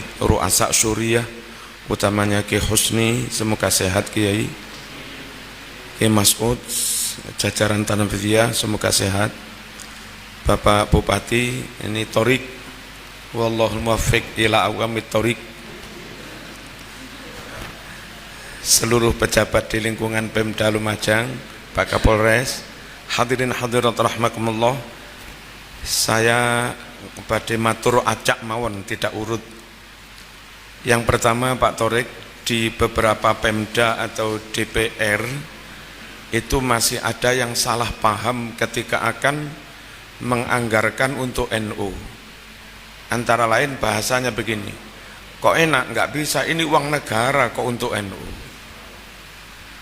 Ru'asa Syuriah, utamanya Ki Husni, semoga sehat Kiai. Ki Mas'ud, jajaran Tanafidiyah, semoga sehat. Bapak Bupati, ini Torik, wallahul muwaffiq ila aqwamit Torik. Seluruh pejabat di lingkungan Pemda Lumajang, Pak Kapolres, hadirin hadirat rahimakumullah. Saya badhe matur acak mawon tidak urut. Yang pertama Pak Torik, di beberapa Pemda atau DPR itu masih ada yang salah paham ketika akan menganggarkan untuk NU. Antara lain bahasanya begini, kok enak, nggak bisa, ini uang negara kok untuk NU,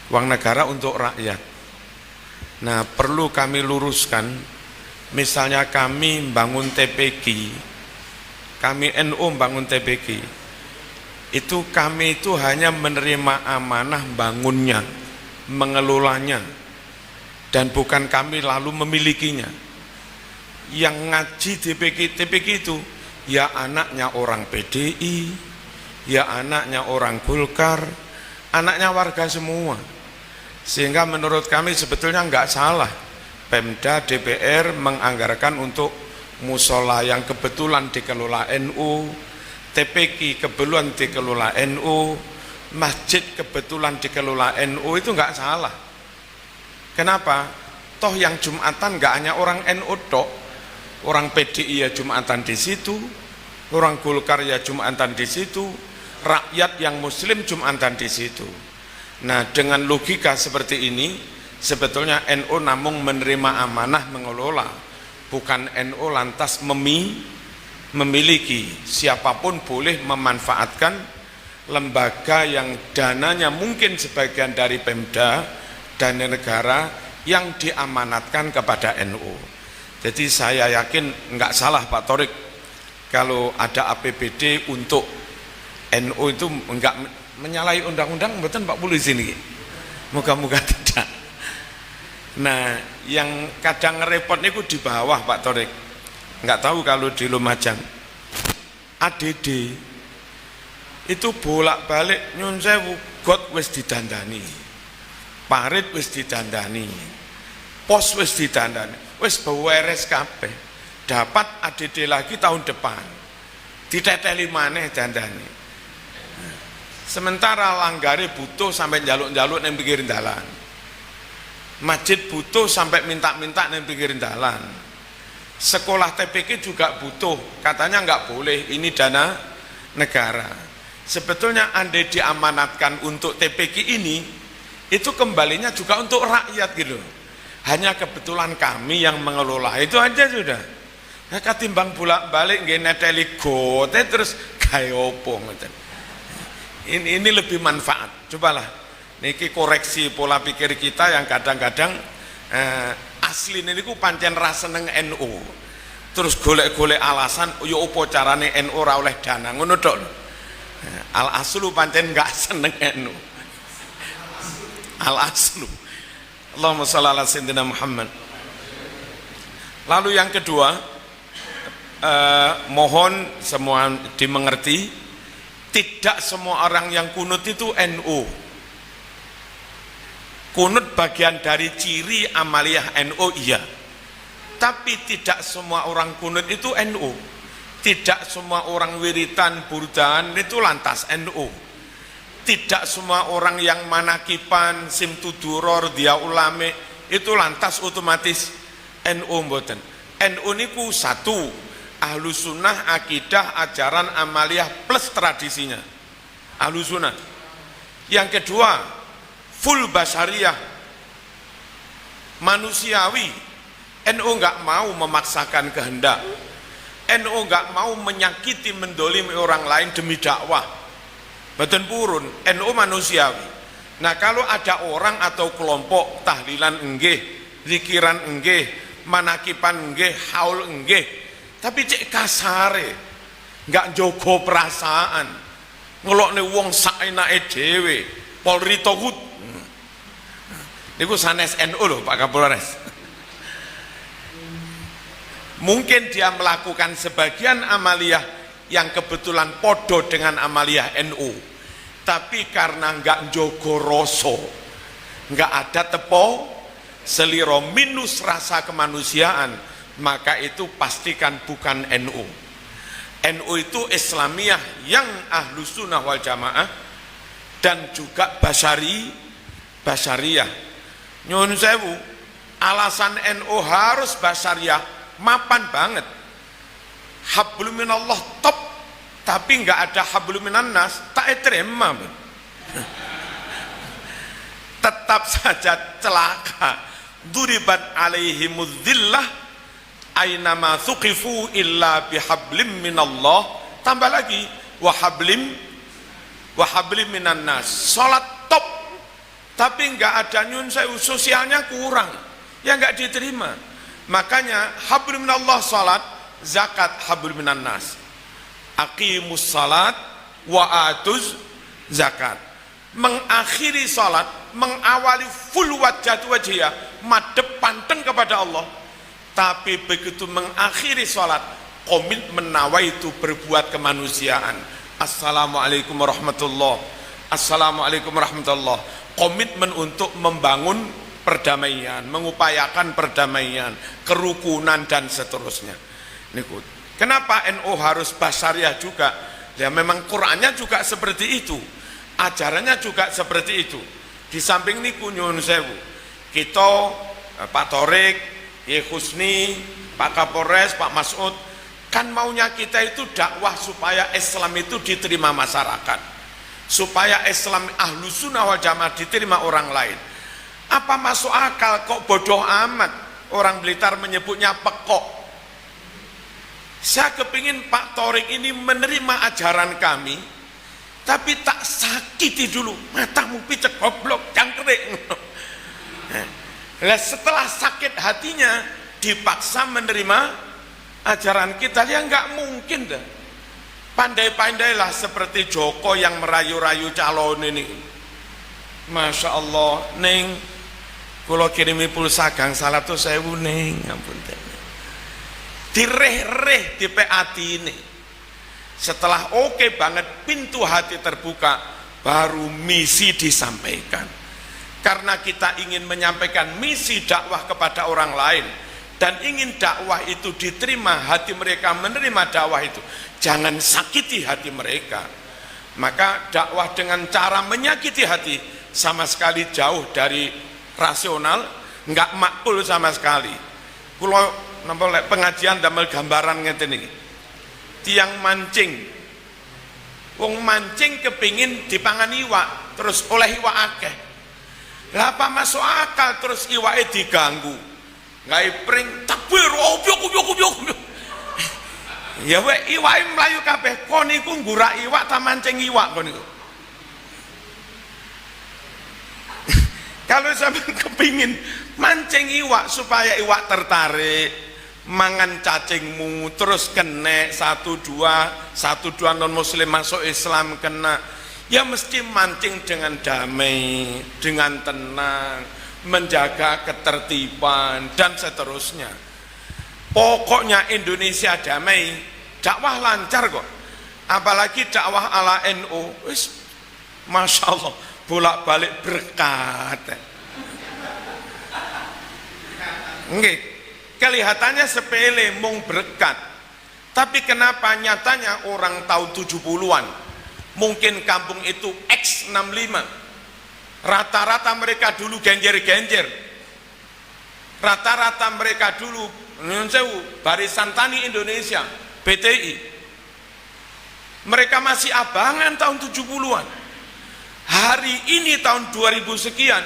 uang negara untuk rakyat. Nah, perlu kami luruskan, misalnya kami bangun TPG, kami NU bangun TPG, itu kami itu hanya menerima amanah bangunnya, mengelolanya, dan bukan kami lalu memilikinya. Yang ngaji TPG itu ya anaknya orang PDI, ya anaknya orang Golkar, anaknya warga semua. Sehingga menurut kami sebetulnya nggak salah Pemda DPR menganggarkan untuk musola yang kebetulan dikelola NU, TPG kebetulan dikelola NU, masjid kebetulan dikelola NU, itu nggak salah. Kenapa? Toh yang Jumatan nggak hanya orang NU tok, orang PDI ya Jumatan di situ, orang Golkar ya Jumatan di situ, rakyat yang Muslim Jumatan di situ. Nah, dengan logika seperti ini, sebetulnya NU namun menerima amanah mengelola, bukan NU lantas memiliki. Siapapun boleh memanfaatkan lembaga yang dananya mungkin sebagian dari Pemda dan negara yang diamanatkan kepada NU. Jadi saya yakin nggak salah Pak Torik kalau ada APBD untuk NU itu enggak menyalahi undang-undang, betul Pak Polisi ini. Moga-moga tidak. Nah, yang kadang repot itu di bawah Pak Torik. Nggak tahu kalau di Lumajang ADD itu bolak-balik nyun sewu, got wis didandani, parit wis didandani, pos wis didandani, wis beres kabeh, dapat ADD lagi tahun depan, diteteli maneh dandani. Sementara langgare butuh sampai jaluk-jaluk nang pinggir dalan, masjid butuh sampai minta-minta nang pinggir dalan. Sekolah TPG juga butuh, katanya nggak boleh, ini dana negara. Sebetulnya andai diamanatkan untuk TPG ini, itu kembalinya juga untuk rakyat gitu. Hanya kebetulan kami yang mengelola, itu aja sudah. Nah, ketimbang bolak-balik nggih neteli gote terus gawe opo ngoten. Ini lebih manfaat. Cobalah niki koreksi pola pikir kita yang kadang-kadang asli niku pancen ra seneng NU. Terus golek-golek alasan yo opo carane NU ora oleh dana ngono tok. Al aslu pancen enggak seneng NU. Al aslu. Allahumma shalli ala sayyidina Muhammad. Lalu yang kedua, mohon semua dimengerti, tidak semua orang yang kunut itu NU. Kunut bagian dari ciri amaliyah NU, iya. Tapi tidak semua orang kunut itu NU. Tidak semua orang wiritan burdan itu lantas NU. Tidak semua orang yang manakipan simtuduror dia ulame itu lantas otomatis NU mboten. NU niku satu, Ahlus Sunnah akidah ajaran amaliyah plus tradisinya. Ahlus Sunnah. Yang kedua, full basyariah, manusiawi. NU nggak mau memaksakan kehendak, NU nggak mau menyakiti mendolimi orang lain demi dakwah, betul purun. NU manusiawi. Nah, kalau ada orang atau kelompok tahlilan enggih, zikiran enggih, manakipan enggih, haul enggih, tapi cek kasare, nggak jogo perasaan, ngelokne wong saenake dhewe, Polri togut. Niku sanes NU loh Pak Kapolres. Mungkin dia melakukan sebagian amaliyah yang kebetulan podo dengan amaliyah NU, tapi karena nggak njogo rasa, nggak ada tepo seliro, minus rasa kemanusiaan, maka itu pastikan bukan NU. NU itu Islamiyah yang ahlu sunnah wal jamaah dan juga basyariyah. Nyun sewu, alasan NU harus basyariyah mapan banget. Hablum minallah top, tapi nggak ada hablum minan nas, tak terima. Tetap saja celaka. Duribat alaihimuz zillah aynama thuqifu illa bihablim minallah. Tambah lagi wahablim minan nas. Salat top, tapi nggak ada nyun sewu, sosialnya kurang, ya nggak diterima. Makanya hablum minallah salat, zakat hablum minan nas. Aqimus salat wa atuz zakat. Mengakhiri salat, mengawali full wajhiyah, madhep panteng kepada Allah. Tapi begitu mengakhiri salat, komitmen nawaitu berbuat kemanusiaan. Assalamualaikum warahmatullahi, assalamualaikum warahmatullahi. Komitmen untuk membangun perdamaian, mengupayakan perdamaian, kerukunan dan seterusnya. Kenapa NU harus basyariah juga? Ya memang Qur'annya juga seperti itu, ajarannya juga seperti itu. Di samping niku nyuwun sewu, kita Pak Torik, Ye Husni, Pak Kapolres, Pak Mas'ud, kan maunya kita itu dakwah supaya Islam itu diterima masyarakat, supaya Islam ahlu sunnah wal jamaah diterima orang lain. Apa masuk akal kok bodoh amat orang Blitar menyebutnya pekok? Saya kepingin Pak Torik ini menerima ajaran kami, tapi tak sakiti dulu, matamu picek goblok jangkrik. Nah, setelah sakit hatinya dipaksa menerima ajaran kita, ya nggak mungkin dah. Pandai-pandailah seperti Joko yang merayu-rayu calon ini. Masya Allah, neng, kalau kirimi pulsa gang salah tuh saya neng, ampun teh. Direh-reh di PAT ini. Setelah oke banget, pintu hati terbuka, baru misi disampaikan. Karena kita ingin menyampaikan misi dakwah kepada orang lain, dan ingin dakwah itu diterima, hati mereka menerima dakwah itu, jangan sakiti hati mereka. Maka dakwah dengan cara menyakiti hati sama sekali jauh dari rasional, nggak makul sama sekali. Kalau nampak pengajian damel gambaran ngeten iki, tiang mancing, wong mancing kepingin dipangan iwak, terus oleh iwak akeh. Lah apa masuk akal terus iwake diganggu, nggak pring takbir, obyok. Ya we iwake mlayu kabeh, kon niku nggurak iwak ta mancing iwak kon niku. Kalau sampean kepingin mancing iwak supaya iwak tertarik mangan cacingmu, terus kena satu dua non muslim masuk Islam kena, ya mesti mancing dengan damai, dengan tenang, menjaga ketertiban dan seterusnya. Pokoknya Indonesia damai, dakwah lancar kok. Apalagi dakwah ala NU, Masya Allah, bolak-balik berkat. Nggih, kelihatannya sepele mung berkat, tapi kenapa nyatanya orang tahun 70-an, mungkin kampung itu X65, rata-rata mereka dulu genjer-genjer, rata-rata mereka dulu Barisan Tani Indonesia, BTI, mereka masih abangan tahun 70-an. Hari ini tahun 2000 sekian,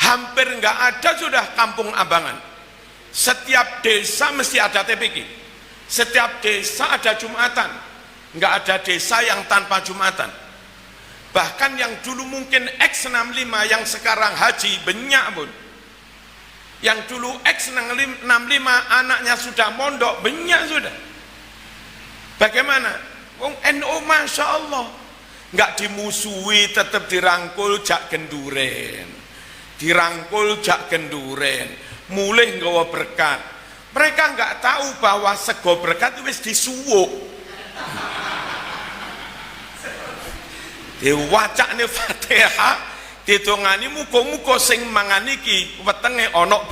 hampir nggak ada sudah kampung abangan. Setiap desa mesti ada TPQ, setiap desa ada Jumatan, nggak ada desa yang tanpa Jumatan. Bahkan yang dulu mungkin X65 yang sekarang haji banyak pun, yang dulu X65 anaknya sudah mondok banyak sudah. Bagaimana? Wong NU Masya Allah nggak dimusuhi, tetap dirangkul jak genduren, dirangkul jak genduren, mulai nggawa berkat. Mereka nggak tahu bahwa sego berkat itu wis disuwuk. diwacane Fatihah didongani muga-muga sing mangan iki wetenge ana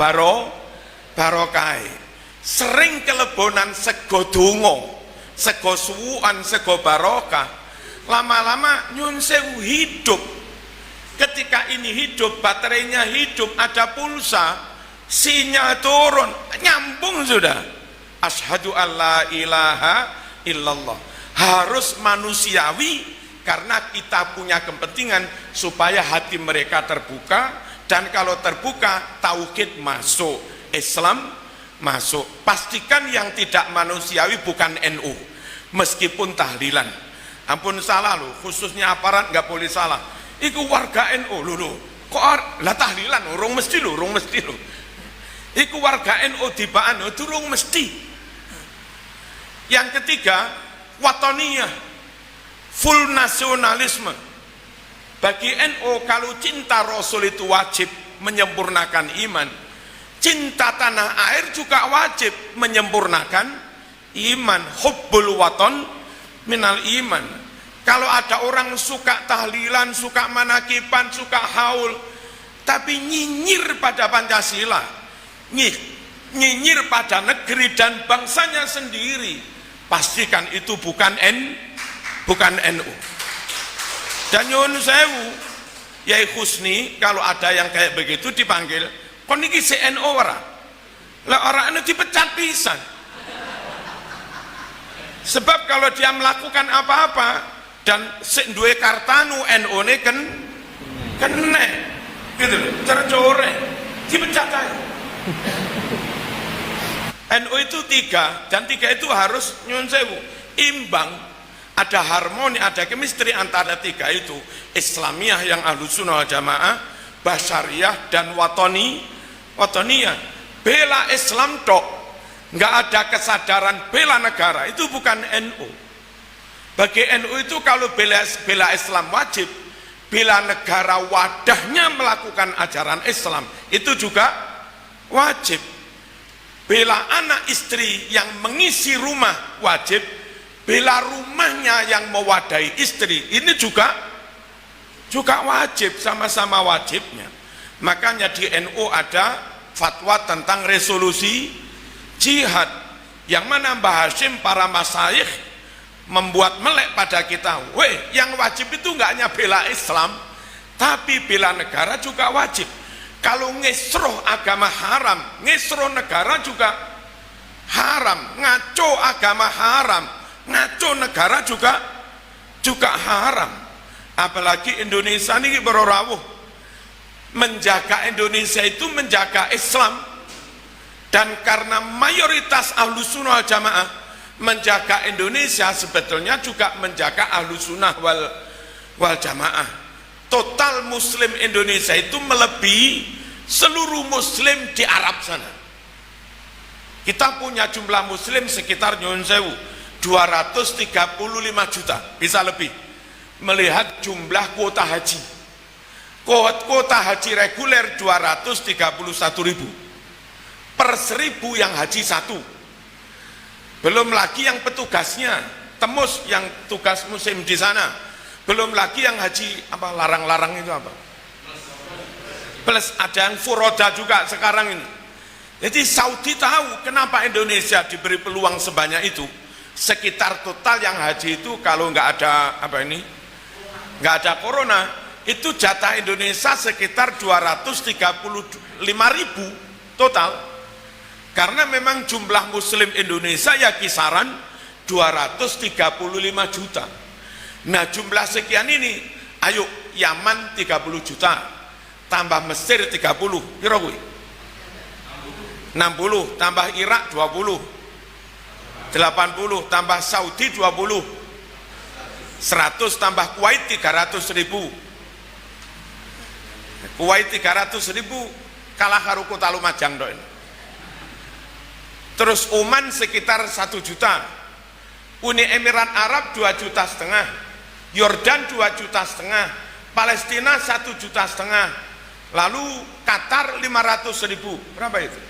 barokahe. Sering kelebonan sego donga, sego suwukan, sego barokah. Lama-lama nyun sewu hidup. Ketika ini hidup, baterainya hidup, ada pulsa, sinyal turun, nyambung sudah. Asyhadu alla ilaha illallah. Harus manusiawi karena kita punya kepentingan supaya hati mereka terbuka, dan kalau terbuka tauhid masuk, Islam masuk. Pastikan yang tidak manusiawi bukan NU, meskipun tahlilan. Ampun salah loh, khususnya aparat nggak boleh salah. Iku warga NU lho, kok lah tahlilan urung mesti lho, urung mesti lho. Iku warga NU dibaan durung mesti. Yang ketiga, watoniyah, full nasionalisme. Bagi NU kalau cinta Rasul itu wajib menyempurnakan iman, cinta tanah air juga wajib menyempurnakan iman. Hubbul waton minal iman. Kalau ada orang suka tahlilan, suka manakiban, suka haul, tapi nyinyir pada Pancasila, nyinyir pada negeri dan bangsanya sendiri, pastikan itu bukan NU. Dan nyuwun sewu, Yai Husni, kalau ada yang kayak begitu dipanggil, kon iki si NU ora? Lah orang NU dipecat pisan. Sebab kalau dia melakukan apa-apa dan sik duwe kartanu NU ne kene gitu loh, tercore, dipecat aja. NU itu tiga, dan tiga itu harus nyuwun sewu imbang. Ada harmoni, ada kemistri antara tiga itu. Islamiyah yang Ahlussunnah wal Jamaah, Basyariyah dan Watoniyah. Bela Islam tok, nggak ada kesadaran bela negara, itu bukan NU. Bagi NU itu kalau bela Islam wajib, bela negara wadahnya melakukan ajaran Islam itu juga wajib. Bela anak istri yang mengisi rumah wajib, bela rumahnya yang mewadahi istri ini juga wajib, sama-sama wajibnya. Makanya di NU ada fatwa tentang resolusi jihad, yang mana Mbah Hashim para masyayikh membuat melek pada kita, yang wajib itu enggak hanya bela Islam, tapi bela negara juga wajib. Kalau ngesroh agama haram, ngesroh negara juga haram, ngaco agama haram, ngaco negara juga haram. Apalagi Indonesia ini berorawuh, menjaga Indonesia itu menjaga Islam, dan karena mayoritas Ahlussunnah wal Jamaah menjaga Indonesia, sebetulnya juga menjaga Ahlussunnah wal Jamaah. Total Muslim Indonesia itu melebihi seluruh Muslim di Arab sana. Kita punya jumlah Muslim sekitar nyuwun sewu 235 juta, bisa lebih. Melihat jumlah kuota haji, kuota haji reguler 231 ribu per 1000 yang haji satu, belum lagi yang petugasnya, temus yang tugas musim di sana, belum lagi yang haji apa larang-larang itu apa, plus ada yang furoda juga sekarang ini. Jadi Saudi tahu kenapa Indonesia diberi peluang sebanyak itu. Sekitar total yang haji itu kalau nggak ada apa ini, nggak ada corona, itu jatah Indonesia sekitar 235 ribu total. Karena memang jumlah Muslim Indonesia ya kisaran 235 juta. Nah jumlah sekian ini, ayo Yaman 30 juta, tambah Mesir 30, kira kuwi 60, tambah Irak 20, 80, tambah Saudi 20, 100, tambah Kuwait 300 ribu. Kuwait 300 ribu kalah karo Kota Lumajang doi. Terus Oman sekitar 1 juta, Uni Emirat Arab 2,5 juta, Yordan 2,5 juta, Palestina 1,5 juta, lalu Qatar 500 ribu. Berapa itu?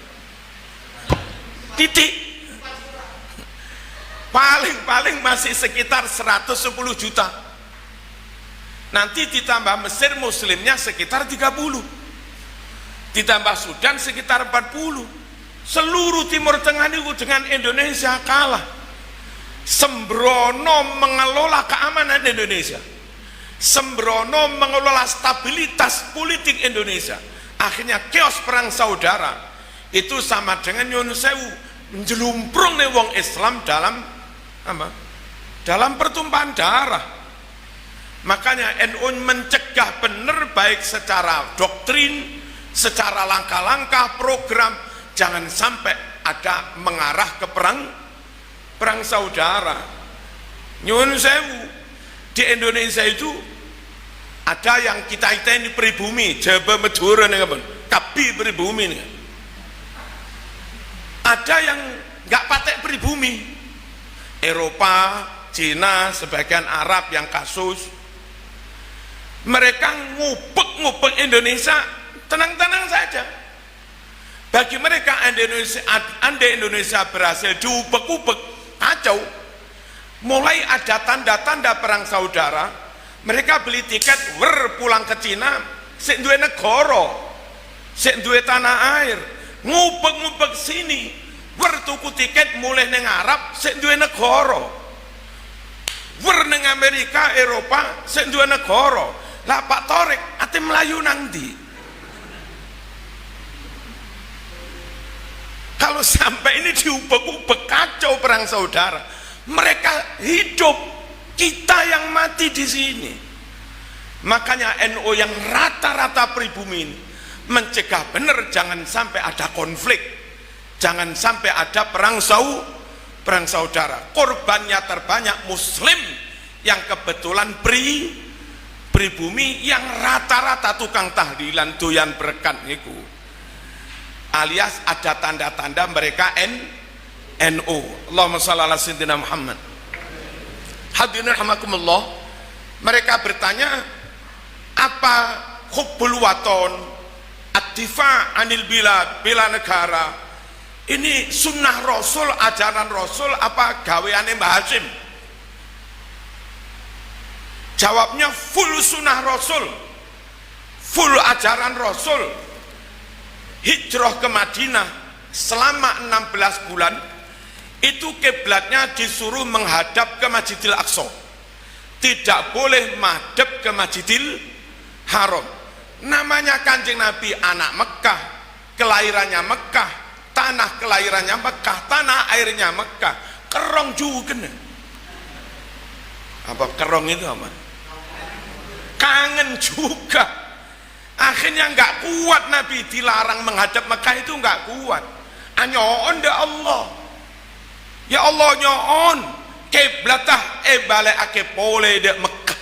Titik. Paling-paling masih sekitar 110 juta. Nanti ditambah Mesir muslimnya sekitar 30, ditambah Sudan sekitar 40. Seluruh Timur Tengah itu dengan Indonesia kalah. Sembrono mengelola keamanan Indonesia, sembrono mengelola stabilitas politik Indonesia, akhirnya chaos perang saudara. Itu sama dengan nyun sewu menjelumprung nih wong Islam dalam apa? Dalam pertumpahan darah. Makanya NU mencegah benar, baik secara doktrin, secara langkah-langkah program, jangan sampai ada mengarah ke perang saudara. Nyun sewu, di Indonesia itu ada yang kita ini pribumi, Jawa Madura nih kapan, kapi pribumi nih. Ada yang nggak patek pribumi, Eropa, Cina, sebagian Arab yang kasus. Mereka ngupek Indonesia tenang-tenang saja. Bagi mereka andai Indonesia berhasil diupek-upek, kacau. Mulai ada tanda-tanda perang saudara, mereka beli tiket pulang ke Cina, sik duwe negara, sik duwe tanah air, ngupek sini, tuku tiket mulai neng Arab, sik duwe negara, neng Amerika, Eropa, sik duwe negara. Lah Pak Torik, ate Melayu nanti. Kalau sampai ini diubek-ubek, kacau perang saudara. Mereka hidup, kita yang mati di sini. Makanya NU yang rata-rata pribumi ini mencegah benar, jangan sampai ada konflik, jangan sampai ada perang saudara. Korbannya terbanyak Muslim yang kebetulan pribumi yang rata-rata tukang tahlilan doyan berkat niku, alias ada tanda-tanda mereka NU. Allahumma shalli ala sayyidina Muhammad. Hadirin rahimakumullah, mereka bertanya, apa hubbul waton, ad-difa anil bilad, bela negara, ini sunnah Rasul, ajaran Rasul, apa gaweane Mbah Hasyim? Jawabnya full sunnah Rasul, full ajaran Rasul. Hijrah ke Madinah selama 16 bulan itu kiblatnya disuruh menghadap ke Masjidil Aqsa, tidak boleh madhep ke Masjidil Haram. Namanya Kanjeng Nabi anak Mekah, kelahirannya Mekah, tanah kelahirannya Mekah, tanah airnya Mekah. Kerong juga apa kerong itu apa? Kangen juga. Akhirnya nggak kuat, Nabi dilarang menghadap Mekah itu nggak kuat. Anyoon de Allah, ya Allah nyoon kiblatah balik ake pole de Mekah.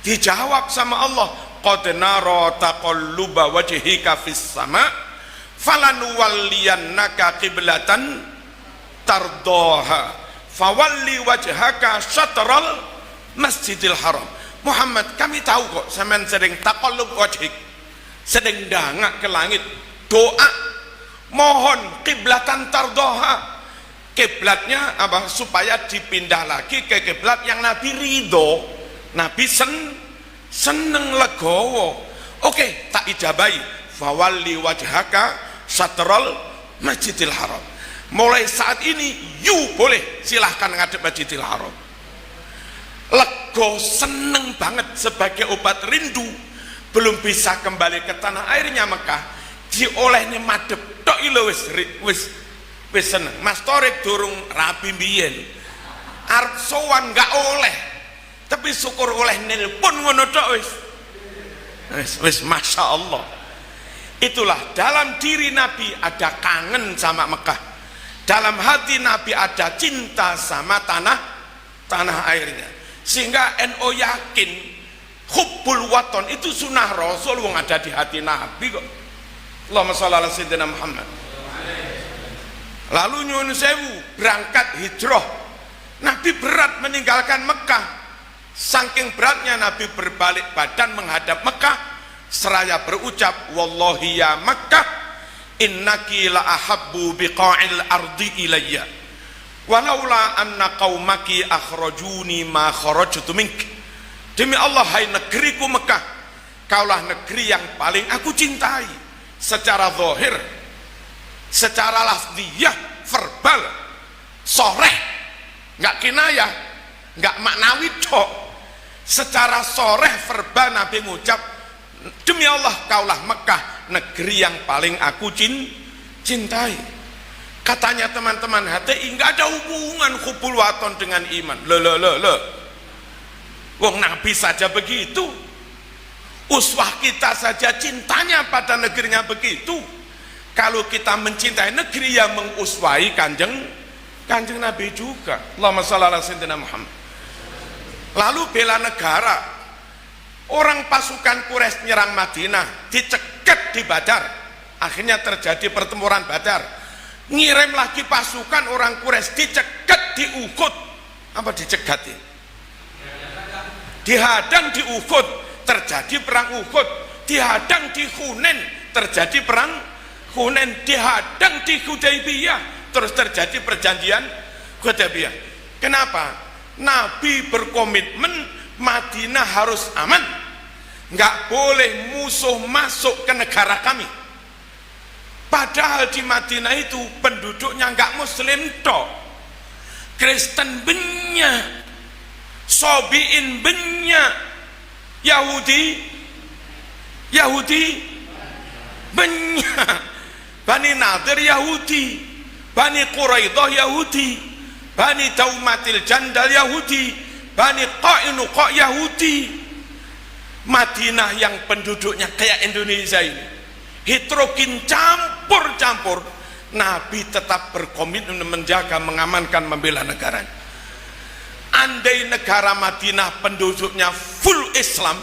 Dijawab sama Allah, qad nara taqalluba wajhika fis sama falanuwalliyannaka qiblatan tardaha fawalli wajhaka syatral Masjidil Haram. Muhammad, kami tahu kok sampean sering taqallub wajhik, sedang dangak ke langit, doa mohon kiblatan tardoha, kiblatnya apa, supaya dipindah lagi ke kiblat yang Nabi ridho, Nabi seneng legowo. Oke, tak ijabai, fawalli wajhaka syatral Masjidil Haram. Mulai saat ini you boleh silahkan ngadep Masjidil Haram. Lego, seneng banget, sebagai obat rindu, belum bisa kembali ke tanah airnya Mekah, diolehnya madep tok ilo wis seneng. Mas Torik durung rapi biyen arep sowan gak oleh, tapi syukur oleh nelpon ngono tok wis masya Allah. Itulah, dalam diri Nabi ada kangen sama Mekah, dalam hati Nabi ada cinta sama tanah airnya, sehingga NU yakin hubbul waton itu sunnah Rasul yang ada di hati Nabi kok. Allahumma shalli ala sayyidina Muhammad. Lalu nyun sewu berangkat hijrah, Nabi berat meninggalkan Mekah. Saking beratnya Nabi berbalik badan menghadap Mekah seraya berucap, wallahi ya Mekah innaki la ahabbu biqa'il ardi ilayya walaula anna qaumaki akhrajuni ma kharajtu mink Demi Allah, hai negeriku Mekah, kaulah negeri yang paling aku cintai. Secara zahir, secara lafziyah, verbal, soreh, nggak kinayah, nggak maknawi tok. Secara soreh verbal Nabi ngucap, demi Allah kaulah Mekah negeri yang paling aku cintai. Katanya teman-teman HTI, nggak ada hubungan hubul waton dengan iman. Wong Nabi saja begitu, uswah kita saja cintanya pada negerinya begitu. Kalau kita mencintai negeri yang menguswahi kanjeng Nabi juga. Allahumma shalli ala sayyidina Muhammad. Lalu bela negara, orang pasukan Quraisy nyerang Madinah, dicegat di Badar, akhirnya terjadi pertempuran Badar. Ngirim lagi pasukan orang Quraisy, dicegat di Uhud. Apa dicegat ini? Dihadang di Uhud, terjadi perang Uhud. Dihadang di Hunain, terjadi perang Hunain. Dihadang di Hudaybiyah, terus terjadi perjanjian Hudaybiyah. Kenapa? Nabi berkomitmen Madinah harus aman, nggak boleh musuh masuk ke negara kami. Padahal di Madinah itu penduduknya nggak Muslim tok, Kristen banyak, Sobiin banyak, Yahudi banyak, Bani Nadir Yahudi, Bani Quraidah Yahudi, Bani Daumatil Jandal Yahudi, Bani Qainuqa Yahudi. Madinah yang penduduknya kayak Indonesia ini, heterogen, campur-campur, Nabi tetap berkomitmen menjaga, mengamankan, membela negara. Andai negara Madinah penduduknya full Islam,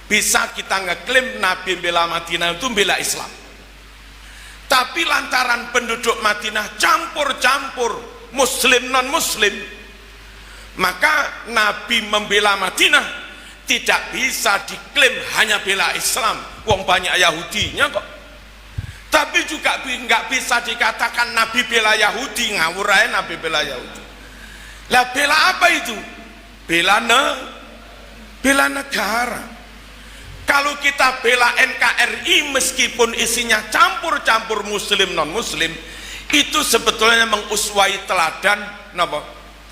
bisa kita ngeklaim Nabi bela Madinah itu bela Islam. Tapi lantaran penduduk Madinah campur-campur, Muslim non Muslim, maka Nabi membela Madinah tidak bisa diklaim hanya bela Islam, wong banyak Yahudinya kok. Tapi juga nggak bisa dikatakan Nabi bela Yahudi, ngawur aja Nabi bela Yahudi. Lah bela apa itu? Bela negara. Kalau kita bela NKRI meskipun isinya campur-campur Muslim non Muslim, itu sebetulnya menguswai teladan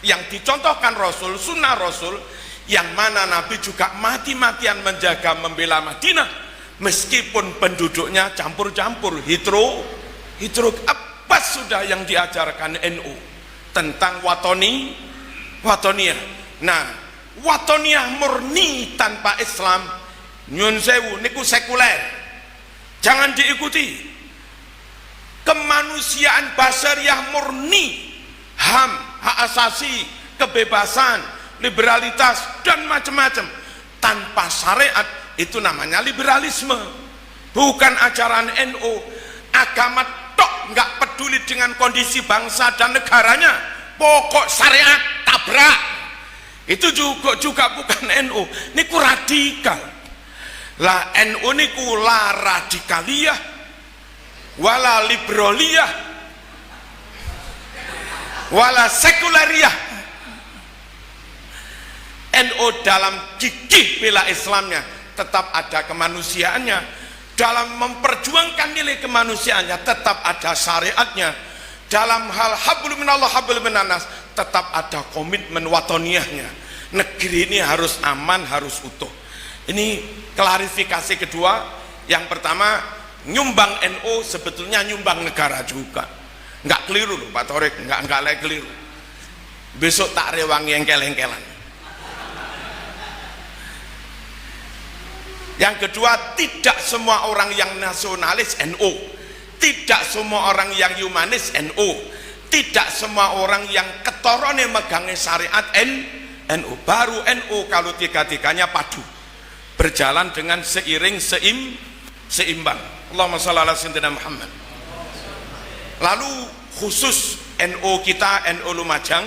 yang dicontohkan Rasul, sunnah Rasul, yang mana Nabi juga mati-matian menjaga, membela Madinah meskipun penduduknya campur-campur, apa sudah yang diajarkan NU tentang watoniyah. Nah, watoniyah murni tanpa Islam, nyun sewu niku sekuler, jangan diikuti. Kemanusiaan basariah murni, HAM, hak asasi, kebebasan, liberalitas, dan macam-macam tanpa syariat, itu namanya liberalisme, bukan ajaran NU. Agama tok nggak peduli dengan kondisi bangsa dan negaranya, pokok syariat tabrak. Itu juga bukan NU, niku radikal. Lah NU niku la radikaliyah wala liberaliyah wala sekulariyah. NU dalam gigih bela Islamnya tetap ada kemanusiaannya, dalam memperjuangkan nilai kemanusiaannya tetap ada syariatnya, dalam hal hablum minallah hablum minannas tetap ada komitmen watoniyahnya. Negeri ini harus aman, harus utuh. Ini klarifikasi kedua. Yang pertama, nyumbang NU sebetulnya nyumbang negara juga, nggak keliru loh Pak Torik, nggak keliru. Besok tak rewangi engkel-engkelan. Yang kedua, tidak semua orang yang nasionalis NU, tidak semua orang yang humanis NU, tidak semua orang yang ketorone megangi syariat NU. Baru NU kalau tiga-tiganya padu, berjalan dengan seiring seimbang. Allahumma shalli ala sayyidina Muhammad. Lalu khusus NU kita, NU Lumajang,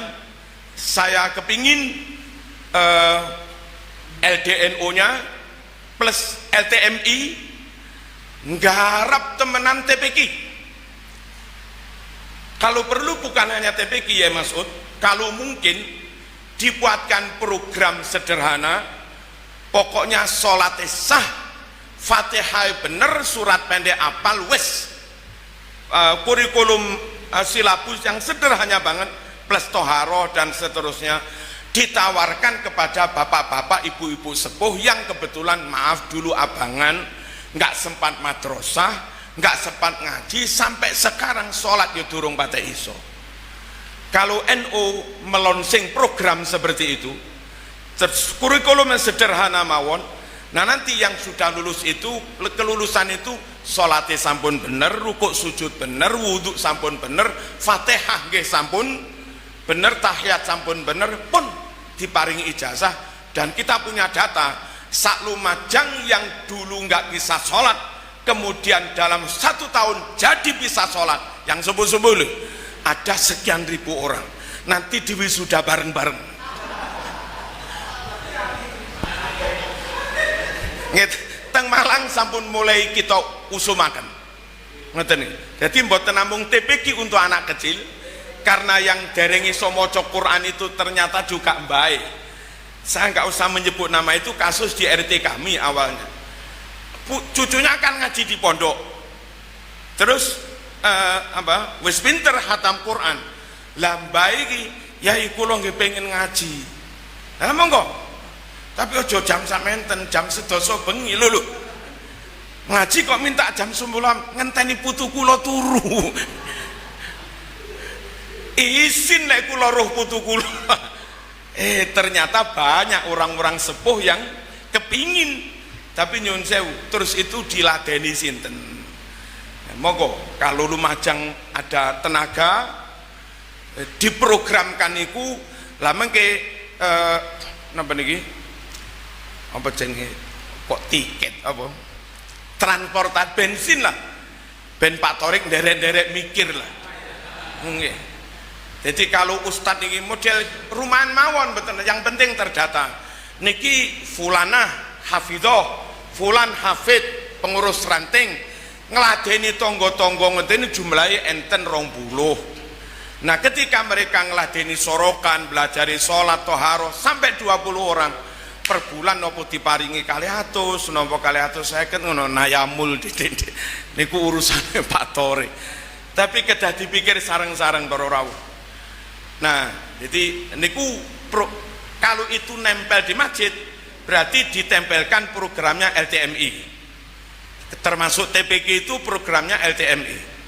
saya kepingin LDNU-nya plus LTMI nggarap temenan TPQ. Kalau perlu bukan hanya TPQ ya Mas Ud, kalau mungkin dibuatkan program sederhana Pokoknya sholat sah, Fatihah bener, surat pendek apal, wes. Kurikulum silabus yang sederhana banget plus toharoh dan seterusnya ditawarkan kepada bapak-bapak, ibu-ibu sepuh yang kebetulan maaf dulu abangan, nggak sempat madrasah, nggak sempat ngaji, sampai sekarang sholat ya durung pada iso. Kalau NU melonsing program seperti itu, kurikulum yang sederhana mawon, nah nanti yang sudah lulus itu, kelulusan itu sholatnya sampun bener, rukuk sujud bener, wudhu sampun bener, fatihah nggih sampun bener, tahiyat sampun bener, pun diparingi ijazah. Dan kita punya data, sak Lumajang yang dulu nggak bisa sholat, kemudian dalam 1 tahun jadi bisa sholat, yang subuh-subuh ada sekian ribu orang, nanti diwisuda bareng-bareng. Teng Malang sampun mulai kita usumaken. Ngoten iki. Dadi mboten namung TPQ untuk anak kecil, karena yang dereng iso maca Quran itu ternyata juga baik. Saya nggak usah menyebut nama, itu kasus di RT kami awalnya. Cucunya kan ngaji di pondok. Terus wis pinter hatam Quran. Lah baik yai kula nggih pengen ngaji. Lah monggo. Tapi ojo jam samenten, jam 11 bengi lho. Ngaji kok minta jam 9, ngenteni putu kula turu. Isin nek kula roh putu kula. Ternyata banyak orang-orang sepuh yang kepingin, tapi nyun sewu, terus itu diladeni sinten. Monggo kalau Lumajang ada tenaga diprogramkan iku lah mengke napa niki apa jenenge kok tiket apa transportasi bensin lah ben Pak Torik nderek-nderek mikir lah nggih. Jadi kalau ustadz ini model rumahan mawon betul, yang penting terdata niki fulanah hafidhoh, fulan hafid pengurus ranting ngeladeni tonggo-tonggo ngedeni jumlahnya enten 20. Nah ketika mereka ngeladeni sorokan, belajari sholat toharoh sampai 20 orang per bulan, nopo diparingi 200, nopo 250 ngono nayamul ditindik niku urusannya Pak Tori. Tapi kedah dipikir sareng-sareng para rawuh. Nah jadi niku kalau itu nempel di masjid berarti ditempelkan programnya LTMI. Termasuk TPQ itu programnya LTMI.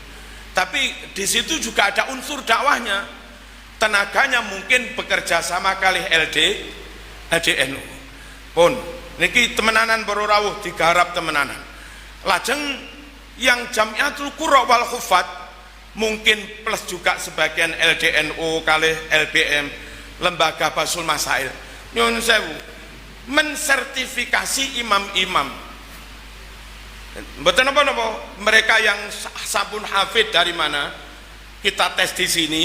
Tapi di situ juga ada unsur dakwahnya. Tenaganya mungkin bekerja sama kali LDNU. Pun niki temenanan para rawuh digarap temenanan. Lajeng yang Jamiatul Qura wal Hufat mungkin plus juga sebagian LDNU kali LBM, Lembaga Basul Masail. Nyun sewu mensertifikasi imam-imam. Betul apa-apa mereka yang sampun hafid dari mana kita tes di sini,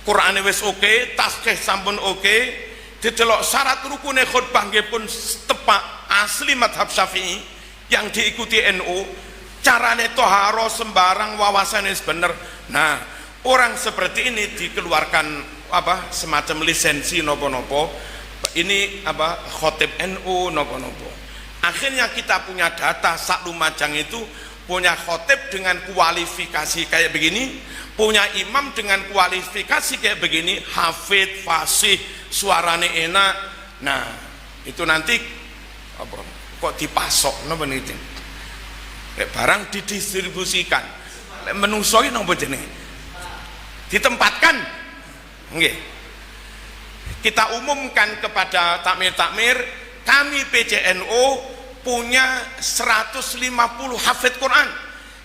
Quran wis oke, tasbih sampun oke, didelok syarat rukune khutbah nggih pun tepak asli madhab Syafi'i yang diikuti NU, carane toharo sembarang wawasannya bener. Nah orang seperti ini dikeluarkan apa semacam lisensi nopo-nopo, ini apa khotib NU nopo-nopo. Akhirnya kita punya data sak Lumajang itu punya khotib dengan kualifikasi kayak begini, punya imam dengan kualifikasi kayak begini, hafid, fasih, suarane enak. Nah itu nanti apa kok dipasok napa niki barang didistribusikan menungsoi napa jenenge ditempatkan nggih. Kita umumkan kepada takmir-takmir, kami PCNU punya 150 hafid Quran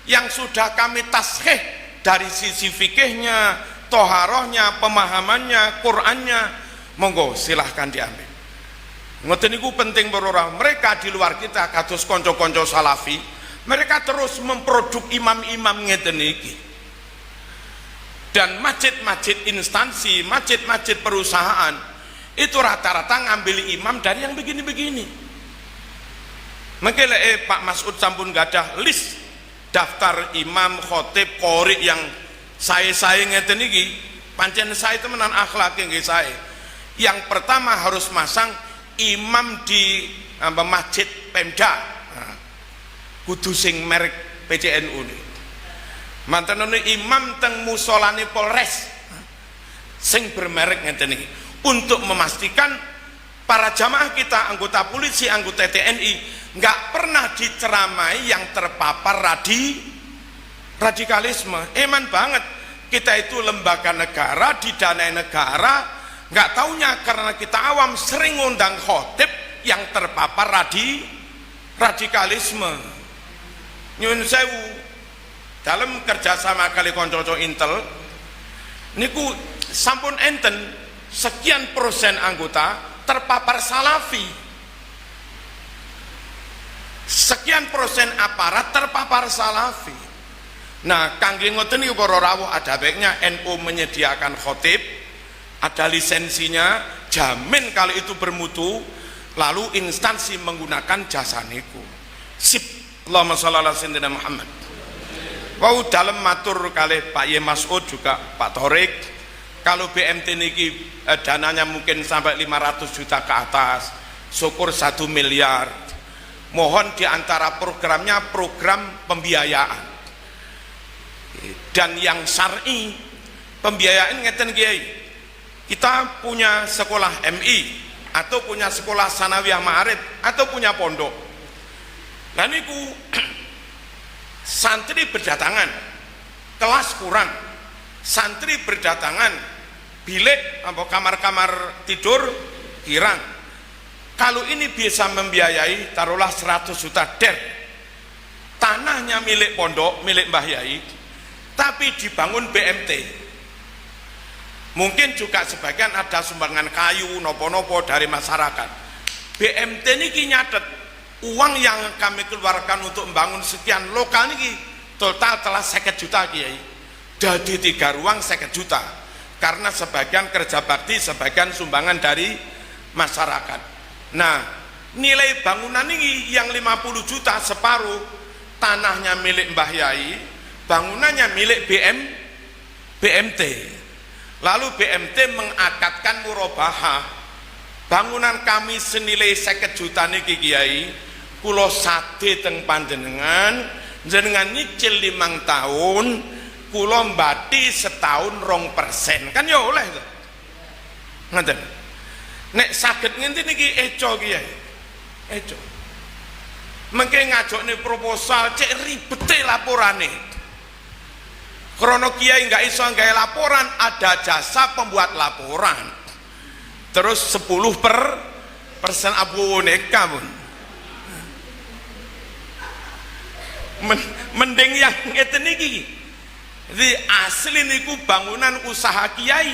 yang sudah kami tasheh dari sisi fikihnya, toharohnya, pemahamannya, Qurannya. Monggo silahkan diambil. Ngoten niku penting berorang. Mereka di luar kita kados konco-konco salafi, mereka terus memproduk imam-imam ngeten iki. Dan masjid-masjid instansi, masjid-masjid perusahaan itu rata-rata ngambil imam dari yang begini-begini. Mungkin Pak Mas'ud sampun gadah list daftar imam, khotib, qori yang saya ngeten iki, pancen saya temenan akhlak nggih saya. Yang pertama harus masang imam di masjid Pemda kudu sing merek PCNU nih. Mantan imam teng musolane Polres sing bermerek ngeten iki untuk memastikan para jamaah kita, anggota polisi, anggota TNI nggak pernah diceramai yang terpapar radikalisme. Eman banget kita itu lembaga negara, didanai negara, nggak taunya karena kita awam sering ngundang khotib yang terpapar radikalisme. Nyun sewu dalam kerjasama kali konco Intel niku sampun enten sekian persen anggota terpapar salafi, sekian persen aparat terpapar salafi. Nah kangge ngoten niku para rawuh ada baiknya NU menyediakan khotib, ada lisensinya, jamin kalau itu bermutu, lalu instansi menggunakan jasa niku. Sip, Allahumma sholli ala sayyidina Muhammad. Wau dalam matur kali Pak Ye Mas'ud juga Pak Torik, kalau BMT niki dananya mungkin sampai 500 juta ke atas, syukur 1 miliar. Mohon diantara programnya program pembiayaan dan yang syar'i. Pembiayaan ngeten kiai, kita punya sekolah MI atau punya sekolah sanawiyah ma'arif atau punya pondok, nah niku santri berdatangan, kelas kurang, santri berdatangan, bilik atau kamar-kamar tidur kirang. Kalau ini bisa membiayai taruhlah 100 juta der, tanahnya milik pondok, milik Mbah Yai, tapi dibangun BMT. Mungkin juga sebagian ada sumbangan kayu nopo-nopo dari masyarakat. BMT ini nyatet uang yang kami keluarkan untuk membangun sekian lokal ini total telah 50 juta kiai. Jadi 3 ruang 50 juta. Karena sebagian kerja bakti, sebagian sumbangan dari masyarakat. Nah, nilai bangunan ini yang 50 juta separuh tanahnya milik Mbah Yai, bangunannya milik BMT. Lalu BMT mengakadkan murabahah, bangunan kami senilai 50 juta niki kiai, kula sade teng panjenengan, jenengan nyicil 5 tahun, kula mbati setahun 2%, kan ya oleh to. Ngoten. Nek saged ngene niki eco kiai. Eco. Mengke ngajokne proposal cek ribete laporane. Krono kiai nggak iso gawe laporan, ada jasa pembuat laporan. Terus 10% aboneka pun. Mending yang ngeten iki. Jadi asli niku bangunan usaha kiai,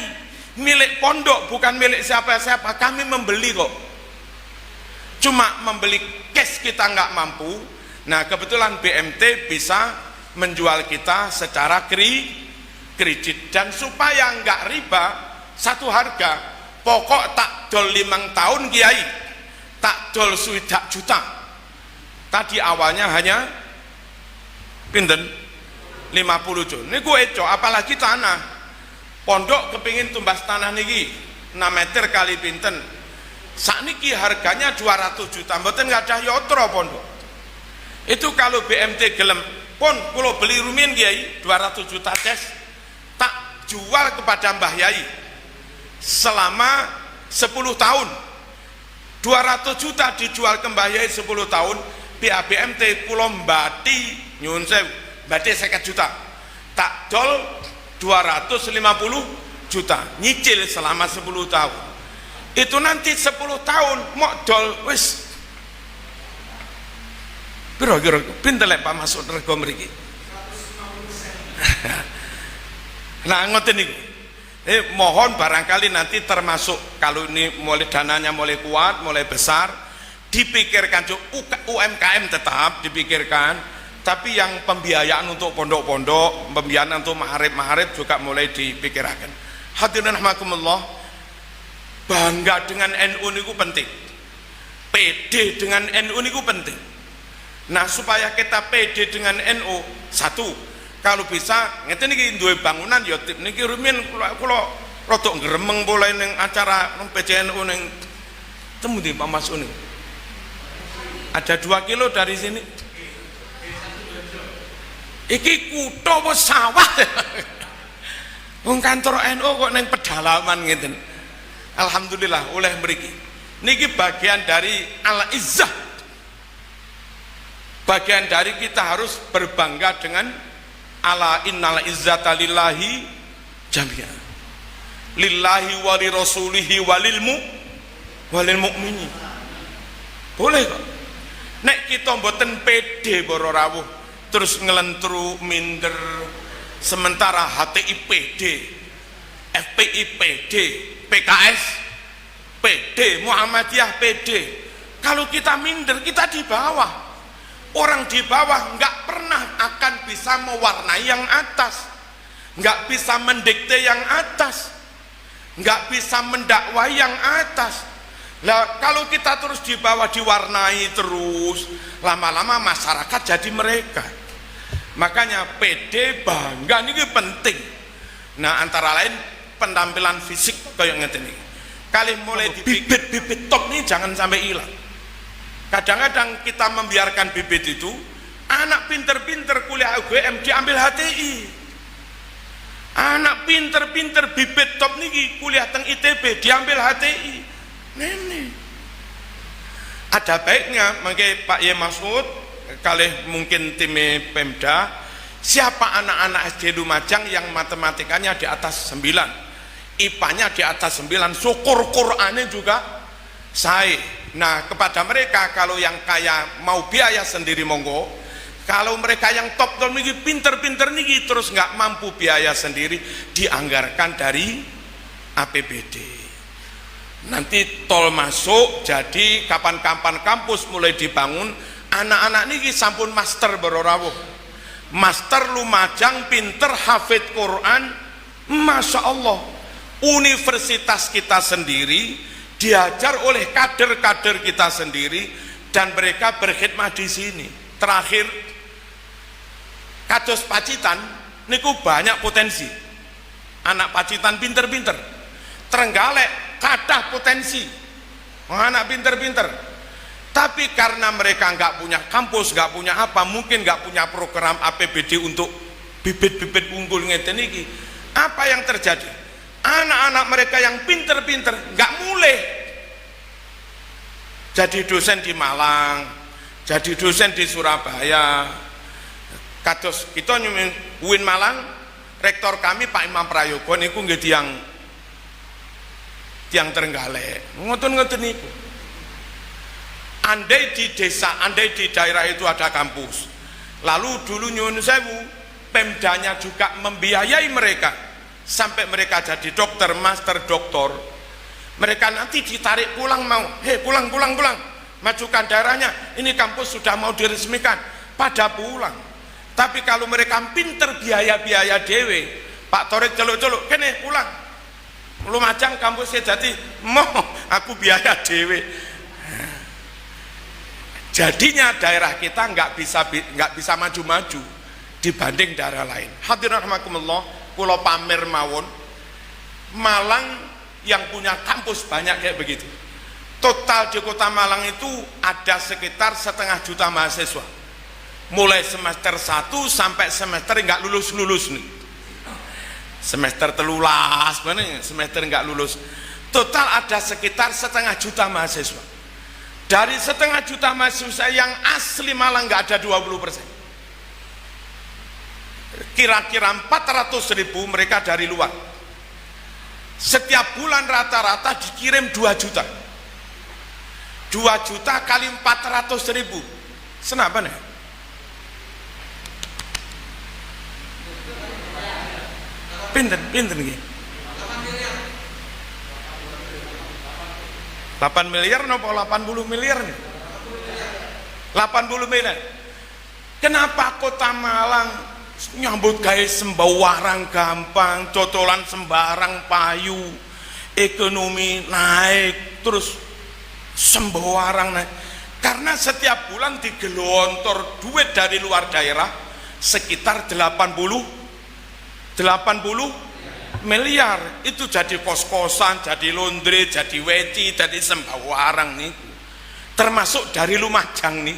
milik pondok, bukan milik siapa-siapa. Kami membeli kok. Cuma membeli cash kita nggak mampu. Nah kebetulan BMT bisa menjual kita secara kredit, dan supaya nggak riba, satu harga, pokok tak dol 5 tahun kiai, tak dol swidak juta. Tadi awalnya hanya pinten 50 juta. Ini gue eco, apalagi tanah pondok kepingin tumbas tanah niki 6 meter kali pinten, sakniki harganya 200 juta, mboten nggak ada yotro pondok. Itu kalau BMT gelem pun kalau beli rumin kiai 200 juta cash, tak jual kepada Mbah Yai selama 10 tahun. 200 juta dijual ke Mbah Yai 10 tahun, BMT kulo mbati nyun sewu, mbati 50 juta, tak dol 250 juta, nyicil selama 10 tahun. Itu nanti 10 tahun mau dol wis kira-kira pinter lek Pak Masuk rego mriki. Nah ngoten niku. Mohon barangkali nanti termasuk kalau ini mulai dananya mulai kuat, mulai besar, dipikirkan UMKM tetap dipikirkan, tapi yang pembiayaan untuk pondok-pondok, pembiayaan untuk ma'arif juga mulai dipikirkan. Hadirin rahimakumullah, bangga dengan NU niku penting. PD dengan NU niku penting. Nah supaya kita pede dengan NU, satu, kalau bisa ngeten iki duwe bangunan ya tip niki rumiyin kula rodok gremeng boleh ning acara PCNU ning Temu di Pak Mas Uni. Ada 2 kilo dari sini. Iki kutha apa sawah? Wong kantor NU kok neng pedalaman ngeten. Alhamdulillah oleh mriki. Niki bagian dari al-izzah. Bagian dari kita harus berbangga dengan ala innal izzata lillahi jami'an. Lillahi wa li rasulihi walil mu'minin. Boleh kok. Nek kita mboten pede boro rawuh terus ngelentru minder, sementara HTI PD, FPI PD, PKS PD, Muhammadiyah PD. Kalau kita minder, kita di bawah. Orang di bawah nggak pernah akan bisa mewarnai yang atas, nggak bisa mendikte yang atas, nggak bisa mendakwai yang atas. Lah kalau kita terus di bawah diwarnai terus, lama-lama masyarakat jadi mereka. Makanya PD bangga ini penting. Nah antara lain penampilan fisik kayak ngeten iki. Kali mulai bibit-bibit top nih jangan sampai hilang. Kadang-kadang kita membiarkan bibit itu, anak pinter-pinter kuliah UGM diambil HTI. Anak pinter-pinter bibit top nih kuliah teng ITB diambil HTI. Nenek. Ada baiknya mungkin Pak Ye Masud kali mungkin tim Pemda, siapa anak-anak SD Lumajang yang matematikanya di atas 9, IPA-nya di atas 9, syukur Qur'annya juga saya. Nah kepada mereka kalau yang kaya mau biaya sendiri monggo, kalau mereka yang top niki pinter-pinter niki terus nggak mampu biaya sendiri, dianggarkan dari APBD. Nanti tol masuk, jadi kapan-kapan kampus mulai dibangun, anak-anak niki sampun master berorawuh, master Lumajang pinter hafid Quran, Masya Allah. Universitas kita sendiri diajar oleh kader-kader kita sendiri dan mereka berkhidmat di sini. Terakhir kados Pacitan niku banyak potensi, anak Pacitan pinter-pinter. Trenggalek kathah potensi, anak pinter-pinter. Tapi karena mereka nggak punya kampus, nggak punya apa, mungkin nggak punya program APBD untuk bibit-bibit unggul ngeten iki. Apa yang terjadi? Anak-anak mereka yang pinter-pinter nggak mulai jadi dosen di Malang, jadi dosen di Surabaya. Kados kita nyumin UIN Malang, rektor kami Pak Imam Prayogo niku nggih tiang Trenggalek. Ngoten-ngoten niku. Andai di desa, andai di daerah itu ada kampus, lalu dulu nyuwun sewu, Pemdanya juga membiayai mereka sampai mereka jadi dokter, master doktor, mereka nanti ditarik pulang mau, pulang, majukan darahnya, ini kampus sudah mau diresmikan, pada pulang. Tapi kalau mereka pinter biaya-biaya dewe, Pak Torik celuk-celuk, kene pulang, Lumajang kampusnya jadi, mau aku biaya dewe. Jadinya daerah kita nggak bisa maju-maju dibanding daerah lain. Hadirin rahimakumullah, pulau pamer mawon, Malang yang punya kampus banyak kayak begitu. Total di kota Malang itu ada sekitar 500 juta mahasiswa, mulai semester 1 sampai semester nggak lulus nih, semester telulas mana semester nggak lulus. Total ada sekitar 500 juta mahasiswa. Dari 500 juta mahasiswa yang asli Malang nggak ada 20%. Kira-kira 400.000 mereka dari luar. Setiap bulan rata-rata dikirim 2 juta. 2 juta kali 400.000. Senapa nih? Pinten nih. 8 miliar nopo 80 miliar nih? 80 miliar. Kenapa kota Malang nyambut gawe sembarang gampang, cocolan sembarang payu, ekonomi naik terus sembarang naik? Karena setiap bulan digelontor duit dari luar daerah sekitar 80 miliar itu jadi kos-kosan, jadi laundry, jadi weci, jadi sembarang nih, termasuk dari Lumajang nih.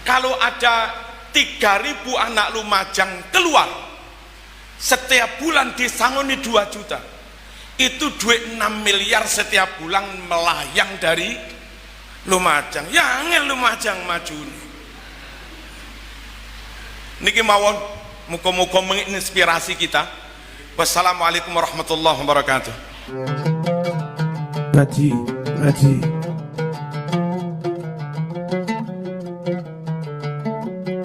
Kalau ada 3.000 anak Lumajang keluar setiap bulan disangoni 2 juta, itu duit 6 miliar setiap bulan melayang dari Lumajang. Ya angel Lumajang maju niki mawon, muga-muga menginspirasi kita. Wassalamualaikum warahmatullahi wabarakatuh. Ngaji, ngaji.